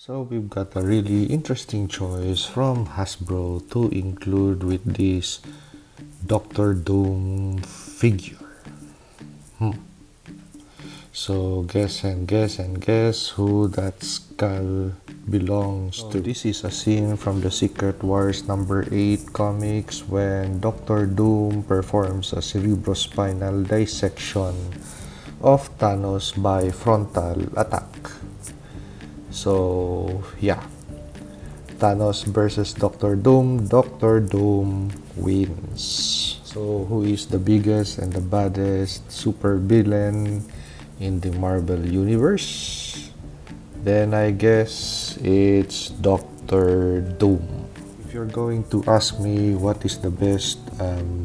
So we've got a really interesting choice from Hasbro to include with this Dr. Doom figure. So guess and guess and guess who that skull belongs to. This is a scene from the Secret Wars number 8 comics when Dr. Doom performs a cerebrospinal dissection of Thanos by frontal attack. So yeah, Thanos versus Dr. Doom. Dr. Doom wins. So who is the biggest and the baddest super villain in the Marvel Universe? Then I guess it's Dr. Doom. If you're going to ask me what is the best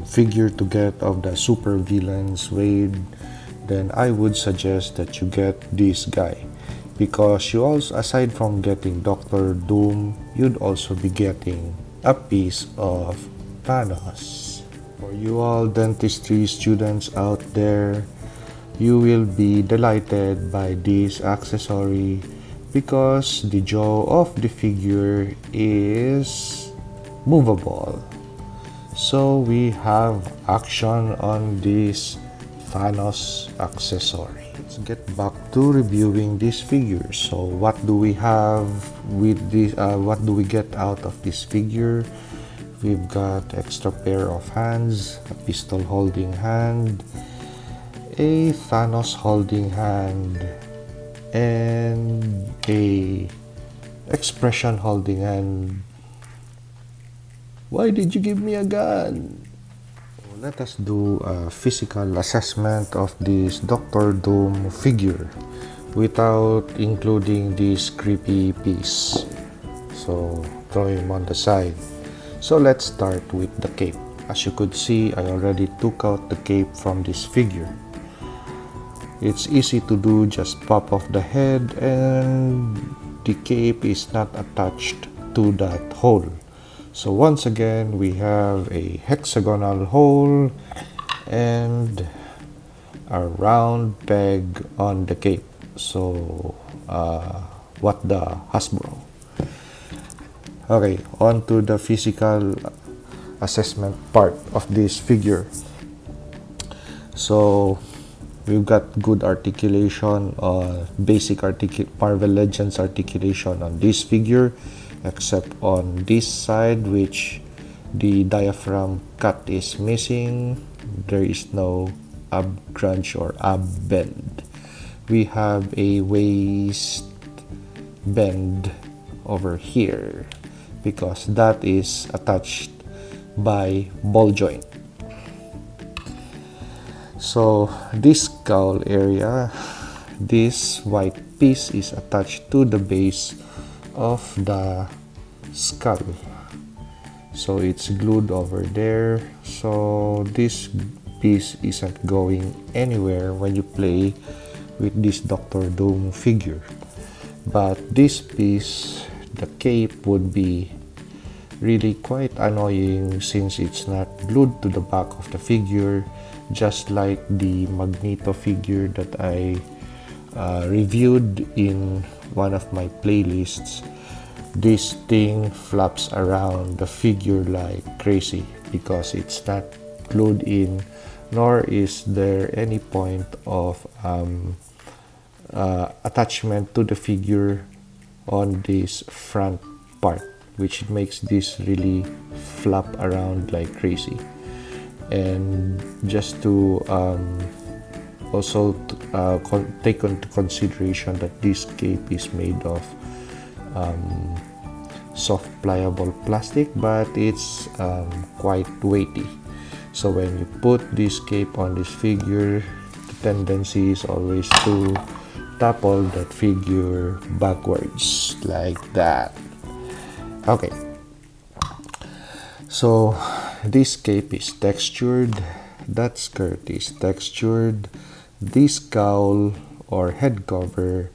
figure to get of the super villains raid, then I would suggest that you get this guy. Because you also, aside from getting Dr. Doom, you'd also be getting a piece of Thanos. For you all dentistry students out there, you will be delighted by this accessory because the jaw of the figure is movable. So we have action on this Thanos accessory. Let's get back to reviewing this figure. So what do we have with this? What do we get out of this figure? We've got extra pair of hands, a pistol holding hand, a Thanos holding hand, and a expression holding hand. Why did you give me a gun? Let us do a physical assessment of this Dr. Doom figure without including this creepy piece. So throw him on the side. So let's start with the cape. As you could see, I already took out the cape from this figure. It's easy to do, just pop off the head and the cape is not attached to that hole. So once again, we have a hexagonal hole and a round peg on the cape. So what the Hasbro. Okay, on to the physical assessment part of this figure. So we've got good articulation, basic Marvel Legends articulation on this figure, except on this side, which the diaphragm cut is missing. There is no ab crunch or ab bend. We have a waist bend over here because that is attached by ball joint. So this skull area, this white piece is attached to the base of the skull. So it's glued over there. So this piece isn't going anywhere when you play with this Dr. Doom figure. But this piece, the cape, would be really quite annoying since it's not glued to the back of the figure, just like the Magneto figure that I reviewed in one of my playlists. This thing flaps around the figure like crazy because it's not glued in, nor is there any point of attachment to the figure on this front part, which makes this really flap around like crazy. And just to also take into consideration that this cape is made of soft pliable plastic, but it's quite weighty. So when you put this cape on this figure, the tendency is always to topple that figure backwards like that. Okay, so this cape is textured, that skirt is textured, this cowl or head cover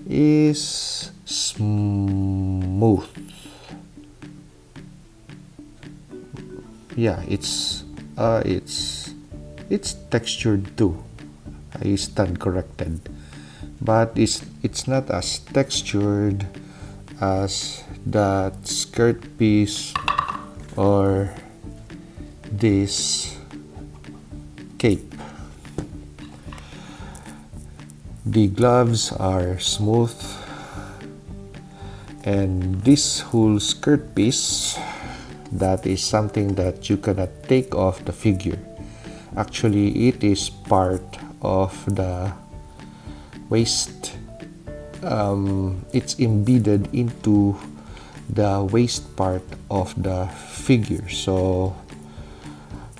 is smooth. Yeah, it's textured too. I stand corrected, but it's not as textured as that skirt piece or this cape. The gloves are smooth, and this whole skirt piece, that is something that you cannot take off the figure. Actually, it is part of the waist. It's embedded into the waist part of the figure, so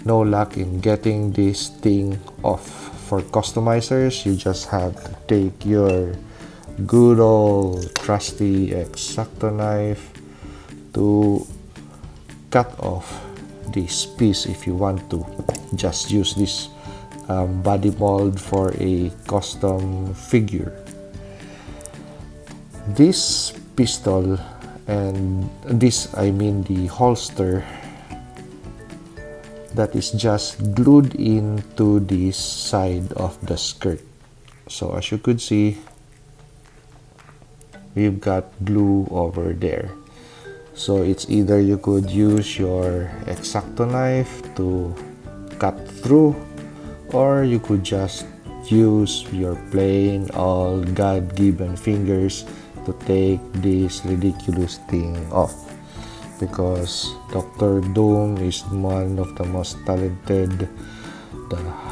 no luck in getting this thing off. For customizers, you just have to take your good old trusty X-Acto knife to cut off this piece. If you want to just use this body mold for a custom figure. This pistol and the holster, that is just glued into this side of the skirt. So as you could see, we've got glue over there. So it's either you could use your X-Acto knife to cut through, or you could just use your plain old God-given fingers to take this ridiculous thing off. Because Dr. Doom is one of the most talented,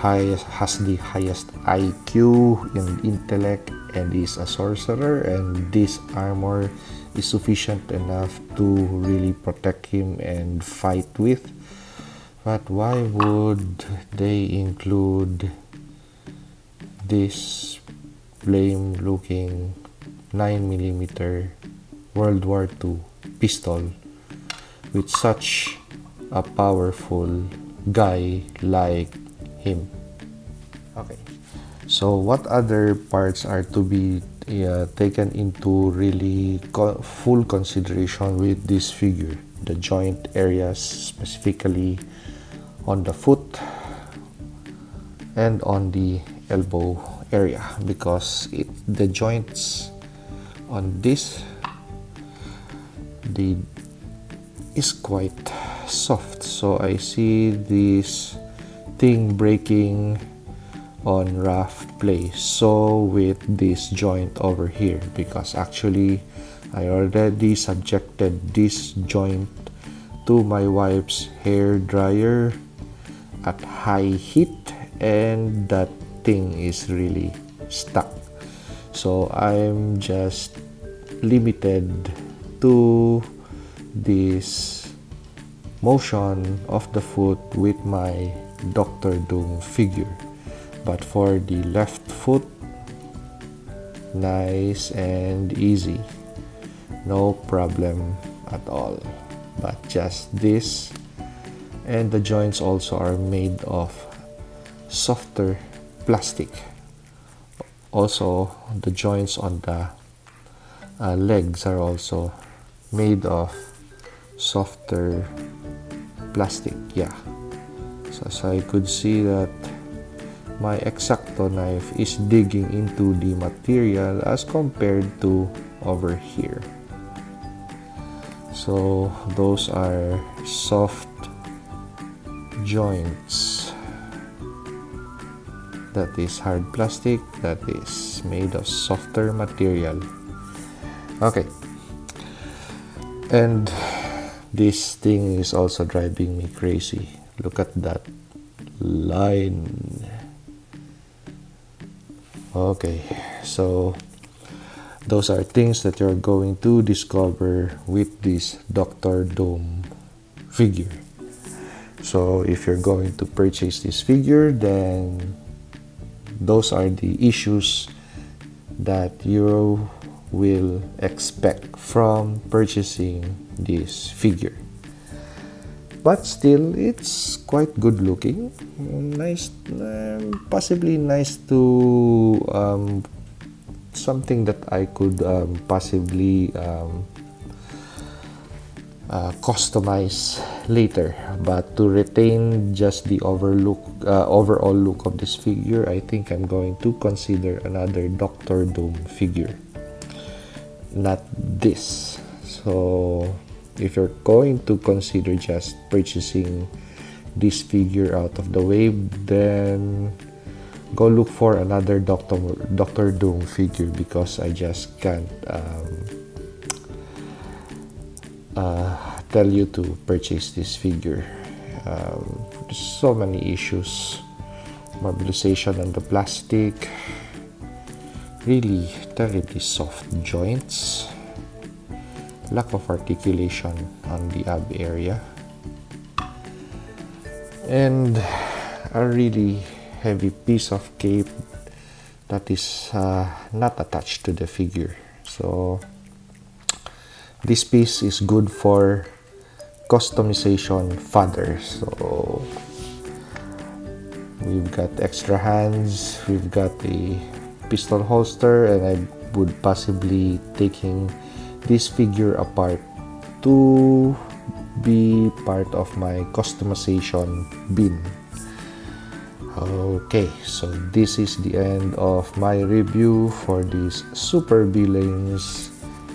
has the highest IQ in intellect, and is a sorcerer, and this armor is sufficient enough to really protect him and fight with. But why would they include this lame looking 9mm World War II pistol with such a powerful guy like him? Okay, so what other parts are to be taken into really full consideration with this figure? The joint areas, specifically on the foot and on the elbow area, because the joints on this is quite soft. So I see this thing breaking on rough play. So with this joint over here, because actually I already subjected this joint to my wife's hair dryer at high heat, and that thing is really stuck. So I'm just limited to this motion of the foot with my Dr. Doom figure. But for the left foot, nice and easy, no problem at all. But just this, and the joints also are made of softer plastic. Also, the joints on the legs are also made of softer plastic. Yeah, so as I could see that my X-Acto knife is digging into the material as compared to over here. So those are soft joints. That is hard plastic, that is made of softer material. Okay, and this thing is also driving me crazy. Look at that line. Okay, so those are things that you're going to discover with this Dr. Doom figure. So if you're going to purchase this figure, then those are the issues that you will expect from purchasing this figure. But still, it's quite good looking, nice, possibly nice to something that I could possibly customize later. But to retain just the overall look of this figure, I think I'm going to consider another Dr. Doom figure, not this. So if you're going to consider just purchasing this figure out of the way, then go look for another Dr. Doom figure, because I just can't tell you to purchase this figure. There's so many issues. Marbleization on the plastic, really terribly soft joints, lack of articulation on the ab area, and a really heavy piece of cape that is not attached to the figure. So this piece is good for customization fodder. So we've got extra hands, we've got a pistol holster, and I would possibly taking this figure apart to be part of my customization bin. Okay, so this is the end of my review for this Super Villains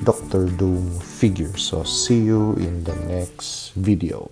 Dr. Doom figure. So see you in the next video.